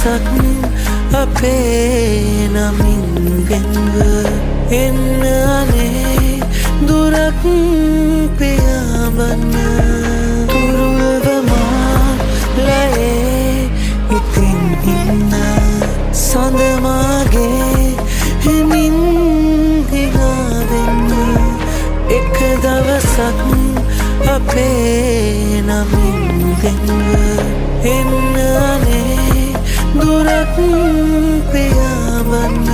දවසක් අපේ නමින් වෙන්ව එන්න අනේ දුරක් පියාඹන්න තුරුවමා ලයේ ඉතින් ඉන්න සඳමාගේ හිමින් හිනාවෙන්න එක දවසක් අපේ නමින් වෙන්ව එන්න අනේ දුරක් පියාඹන්න